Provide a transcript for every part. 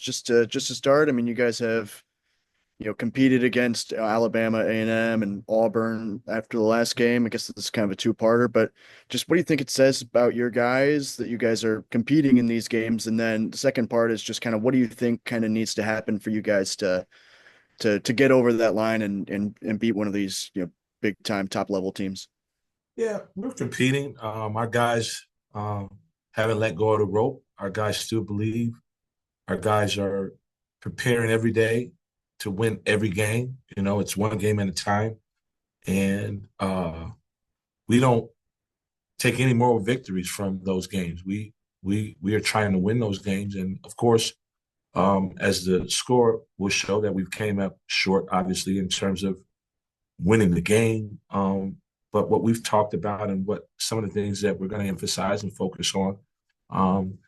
just to start, I mean, you guys have competed against Alabama, A&M, and Auburn after the last game. I guess this is kind of a two-parter, but just what do you think it says about your guys that you guys are competing in these games? And then the second part is just kind of what do you think kind of needs to happen for you guys to get over that line and beat one of these big time top level teams? Yeah, we're competing. Our guys haven't let go of the rope. Our guys still believe. Our guys are preparing every day to win every game. It's one game at a time, and we don't take any moral victories from those games. We are trying to win those games, and of course, as the score will show, that we've came up short, obviously, in terms of winning the game. But what we've talked about and what some of the things that we're going to emphasize and focus on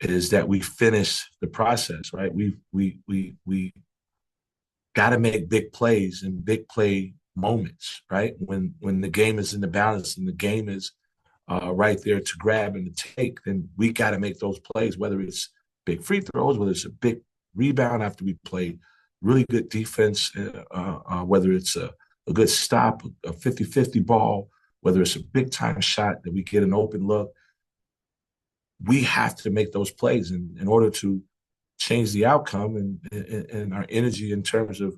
is that we finish the process, right? We got to make big plays and big play moments, right? When the game is in the balance and the game is right there to grab and to take, then we got to make those plays, whether it's big free throws, whether it's a big rebound after we played really good defense, whether it's a good stop, a 50-50 ball, whether it's a big time shot that we get an open look. We have to make those plays in order to change the outcome, and our energy in terms of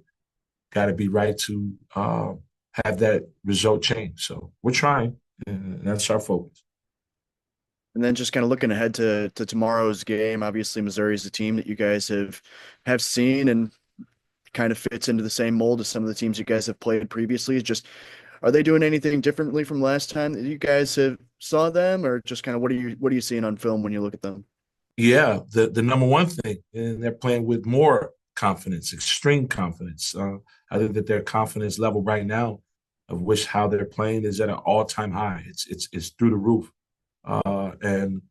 got to be right to have that result change. So we're trying, and that's our focus. And then just kind of looking ahead to tomorrow's game, obviously Missouri is a team that you guys have seen and kind of fits into the same mold as some of the teams you guys have played previously. Just are they doing anything differently from last time that you guys have saw them, or just kind of what are you seeing on film when you look at them? Yeah, the number one thing, and they're playing with more confidence, extreme confidence. I think that their confidence level right now, of which how they're playing, is at an all-time high. It's through the roof, and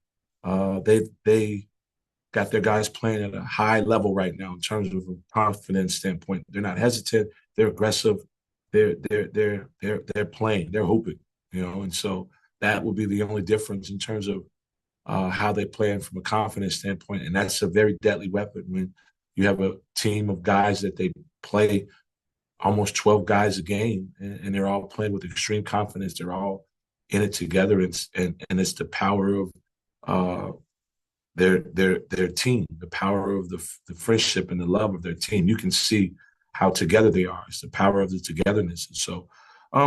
they got their guys playing at a high level right now in terms of a confidence standpoint. They're not hesitant. They're aggressive. They're playing. They're hooping. And so that will be the only difference in terms of how they play from a confidence standpoint. And that's a very deadly weapon when you have a team of guys that they play almost 12 guys a game, and they're all playing with extreme confidence. They're all in it together, and it's the power of uh, their team, the power of the friendship and the love of their team. You can see how together they are. It's the power of the togetherness. And so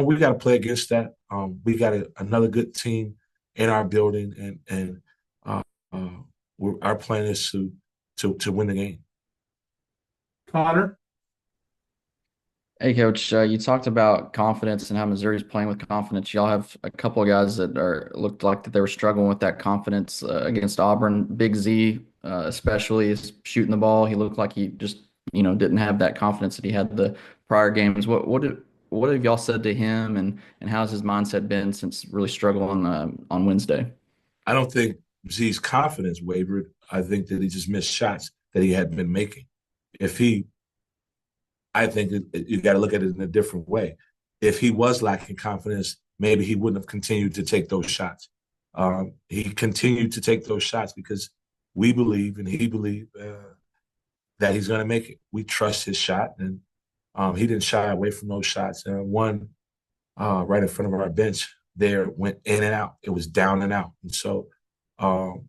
we got to play against that. We got another good team in our building, and uh, uh, our plan is to win the game. Connor? Hey, Coach, you talked about confidence and how Missouri's playing with confidence. Y'all have a couple of guys that are looked like that they were struggling with that confidence against Auburn. Big Z, especially, is shooting the ball. He looked like he just, didn't have that confidence that he had the prior games. What have y'all said to him, and how's his mindset been since really struggling on Wednesday? I don't think Z's confidence wavered. I think that he just missed shots that he had been making. If he I think you got to look at it in a different way. If he was lacking confidence, maybe he wouldn't have continued to take those shots. He continued to take those shots because we believe and he believed that he's going to make it. We trust his shot, and he didn't shy away from those shots. One right in front of our bench there went in and out. It was down and out. And so um,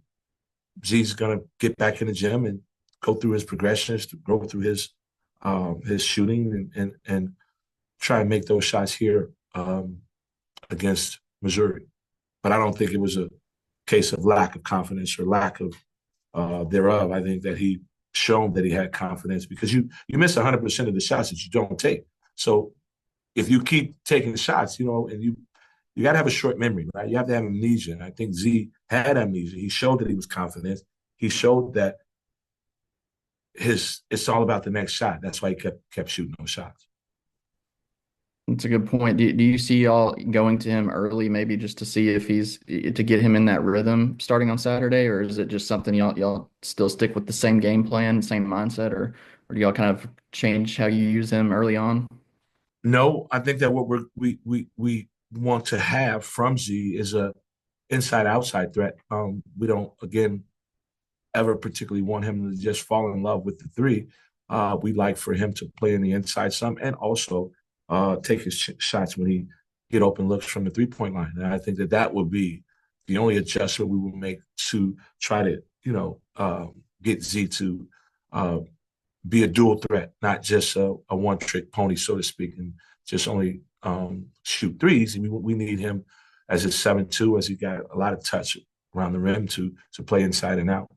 Z's going to get back in the gym and go through his progressions, to go through his shooting, and try and make those shots here against Missouri. But I don't think it was a case of lack of confidence or lack of thereof. I think that he shown that he had confidence because you miss 100% of the shots that you don't take. So if you keep taking the shots, and you got to have a short memory, right? You have to have amnesia. And I think Z had amnesia. He showed that he was confident. He showed that it's all about the next shot. That's why he kept shooting those shots. That's a good point. Do you see y'all going to him early, maybe just to see if to get him in that rhythm starting on Saturday, or is it just something y'all still stick with the same game plan, same mindset, or do y'all kind of change how you use him early on? No, I think that what we want to have from Z is a inside outside threat. We don't again ever particularly want him to just fall in love with the three. We like for him to play in the inside some and also take his shots when he get open looks from the 3-point line. And I think that that would be the only adjustment we will make to try to, get Z to be a dual threat, not just a one-trick pony, so to speak, and just only shoot threes. We need him as a 7-2, as he got a lot of touch around the rim to play inside and out.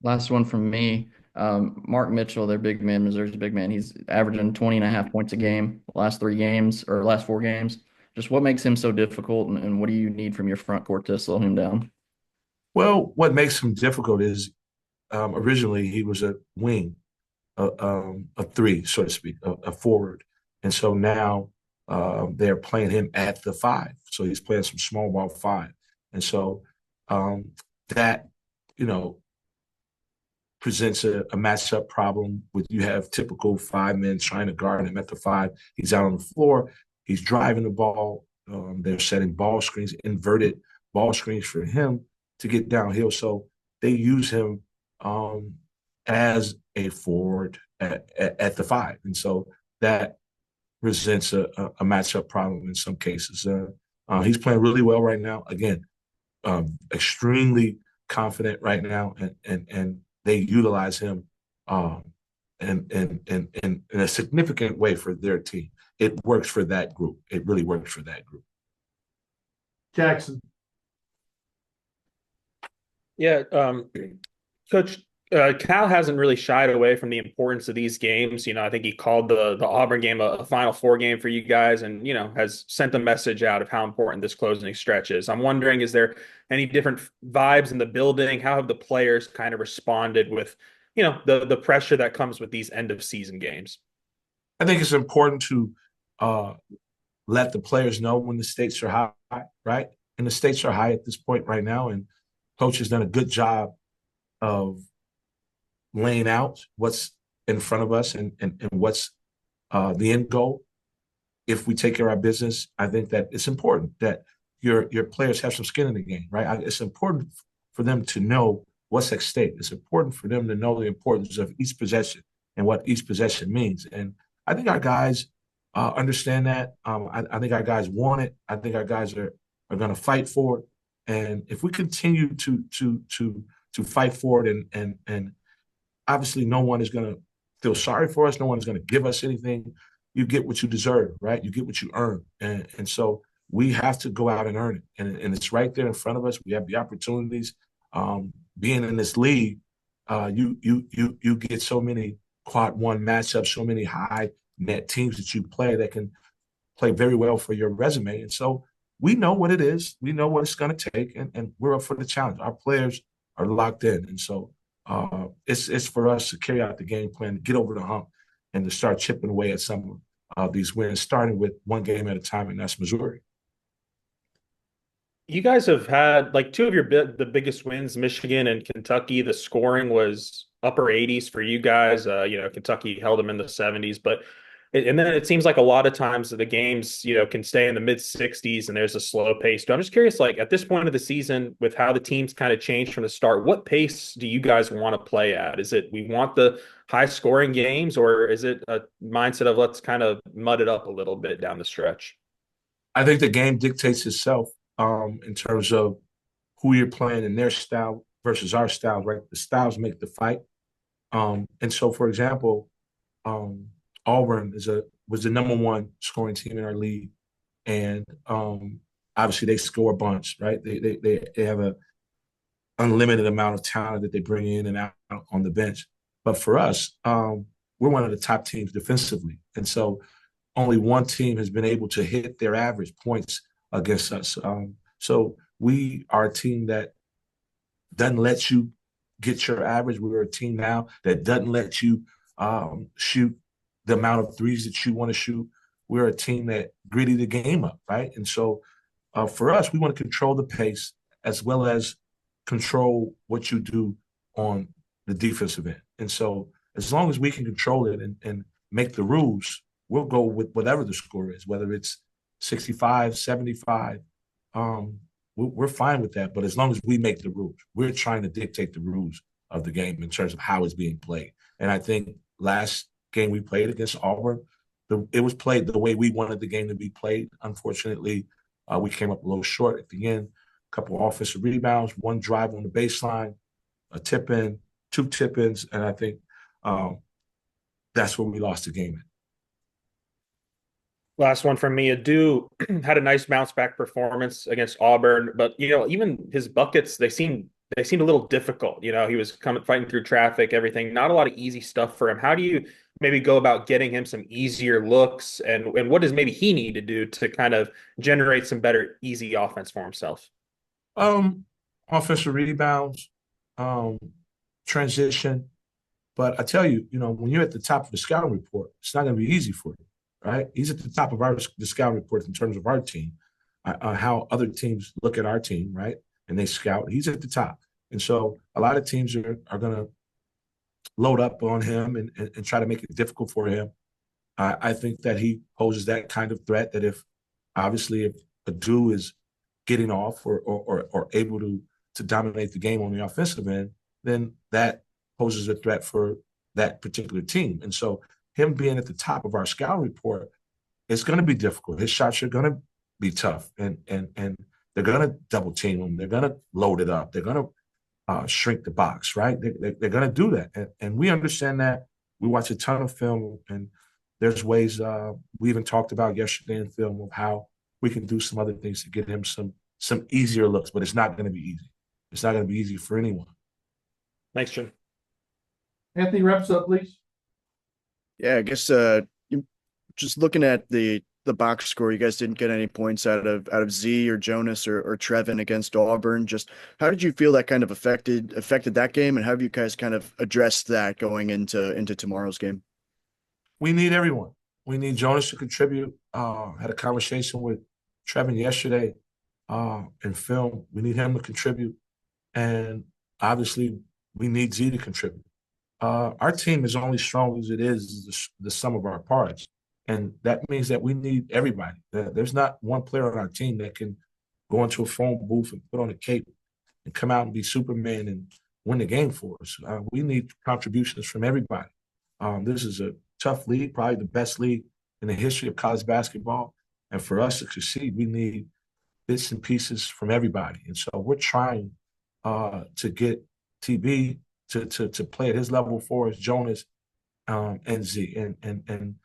Last one from me. Mark Mitchell, their big man, Missouri's big man. He's averaging 20 and a half points a game last 3 games or last 4 games. Just what makes him so difficult, and what do you need from your front court to slow him down? Well, what makes him difficult is originally he was a wing, a three, so to speak, a forward. And so now they're playing him at the 5. So he's playing some small ball 5. And so that, presents a matchup problem with you have typical 5 men trying to guard him at the 5. He's out on the floor. He's driving the ball. They're setting ball screens, inverted ball screens for him to get downhill. So they use him as a forward at the 5. And so that presents a matchup problem in some cases. He's playing really well right now. Again, extremely confident right now, and they utilize him in a significant way for their team. It works for that group. It really works for that group. Jackson. Yeah, Coach, Cal hasn't really shied away from the importance of these games. I think he called the Auburn game a Final Four game for you guys, and has sent the message out of how important this closing stretch is. I'm wondering, is there any different vibes in the building? How have the players kind of responded with the pressure that comes with these end of season games? I think it's important to let the players know when the stakes are high, right? And the stakes are high at this point right now, and Coach has done a good job of laying out what's in front of us and what's the end goal. If we take care of our business, I think that it's important that your players have some skin in the game, right? It's important for them to know what's at stake. It's important for them to know the importance of each possession and what each possession means. And I think our guys understand that. I think our guys want it. I think our guys are going to fight for it. And if we continue to fight for it, and obviously no one is going to feel sorry for us, no one's going to give us anything. You get what you deserve, right? You get what you earn, and so we have to go out and earn it, and it's right there in front of us. We have the opportunities. Being in this league, you get so many quad one matchups, so many high net teams that you play that can play very well for your resume, and so. We know what it is. We know what it's going to take, and we're up for the challenge. Our players are locked in, and so it's for us to carry out the game plan, to get over the hump, and to start chipping away at some of these wins, starting with one game at a time, and that's Missouri. You guys have had like two of the biggest wins, Michigan and Kentucky. The scoring was upper 80s for you guys. Kentucky held them in the 70s, but and then it seems like a lot of times the games, can stay in the mid 60s and there's a slow pace. So I'm just curious, like at this point of the season, with how the teams kind of changed from the start, what pace do you guys want to play at? Is it we want the high scoring games, or is it a mindset of let's kind of mud it up a little bit down the stretch? I think the game dictates itself in terms of who you're playing and their style versus our style, right? The styles make the fight. And so, for example, Auburn was the number 1 scoring team in our league, and obviously they score a bunch, right? They have a unlimited amount of talent that they bring in and out on the bench. But for us, we're one of the top teams defensively, and so only one team has been able to hit their average points against us. So we are a team that doesn't let you get your average. We're a team now that doesn't let you shoot the amount of threes that you want to shoot. We're a team that gritty the game up, right? And so for us, we want to control the pace as well as control what you do on the defensive end. And so as long as we can control it and make the rules, we'll go with whatever the score is, whether it's 65, 75. We're fine with that. But as long as we make the rules, we're trying to dictate the rules of the game in terms of how it's being played. And I think last game we played against Auburn, it was played the way we wanted the game to be played. Unfortunately, we came up a little short at the end. A couple of offensive rebounds, one drive on the baseline, a tip in, two tip ins, and I think that's where we lost the game. Last one from me. Adu had a nice bounce back performance against Auburn, but even his buckets, they seemed a little difficult. He was fighting through traffic, everything. Not a lot of easy stuff for him. How do you maybe go about getting him some easier looks, and what does maybe he need to do to kind of generate some better easy offense for himself? Offensive rebounds, transition. But I tell you, when you're at the top of the scouting report, it's not going to be easy for you, right? He's at the top of the scouting report in terms of our team, how other teams look at our team, right? And they scout. He's at the top. And so a lot of teams are going to load up on him and try to make it difficult for him. I think that he poses that kind of threat that if Adu is getting off or able to dominate the game on the offensive end, then that poses a threat for that particular team. And so him being at the top of our scout report, it's going to be difficult. His shots are going to be tough, and they're going to double team him. They're going to load it up. They're going to shrink the box, right? They're going to do that. And we understand that. We watch a ton of film, and there's ways we even talked about yesterday in film of how we can do some other things to get him some easier looks, but it's not going to be easy. It's not going to be easy for anyone. Thanks, Jim. Anthony, wraps up, please. Yeah, I guess just looking at the box score, you guys didn't get any points out of Z or Jonas or Trevin against Auburn. Just how did you feel that kind of affected that game, and how have you guys kind of addressed that going into tomorrow's game? We need everyone. We need Jonas to contribute. Had a conversation with Trevin yesterday in film. We need him to contribute, and obviously we need Z to contribute. Our team is only strong as it is the sum of our parts. And that means that we need everybody. There's not one player on our team that can go into a phone booth and put on a cape and come out and be Superman and win the game for us. We need contributions from everybody. This is a tough league, probably the best league in the history of college basketball. And for us to succeed, we need bits and pieces from everybody. And so we're trying to get TB to play at his level for us, Jonas and Z. And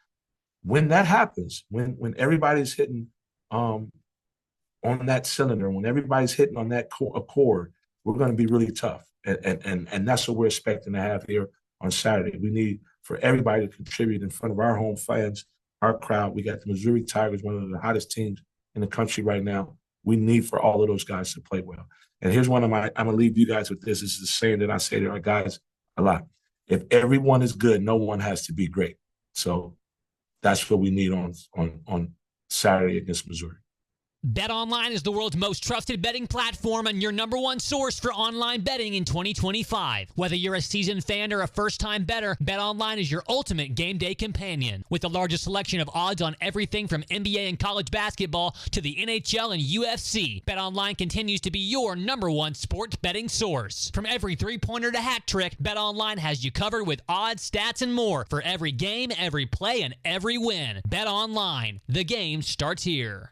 when that happens, when everybody's hitting on that cylinder, when everybody's hitting on that chord, we're going to be really tough. And that's what we're expecting to have here on Saturday. We need for everybody to contribute in front of our home fans, our crowd. We got the Missouri Tigers, one of the hottest teams in the country right now. We need for all of those guys to play well. And here's one of I'm going to leave you guys with this. This is the saying that I say to our guys a lot. If everyone is good, no one has to be great. So that's what we need on Saturday against Missouri. BetOnline is the world's most trusted betting platform and your number one source for online betting in 2025. Whether you're a seasoned fan or a first-time bettor, BetOnline is your ultimate game day companion. With the largest selection of odds on everything from NBA and college basketball to the NHL and UFC, BetOnline continues to be your number one sports betting source. From every three-pointer to hat trick, BetOnline has you covered with odds, stats, and more for every game, every play, and every win. BetOnline, the game starts here.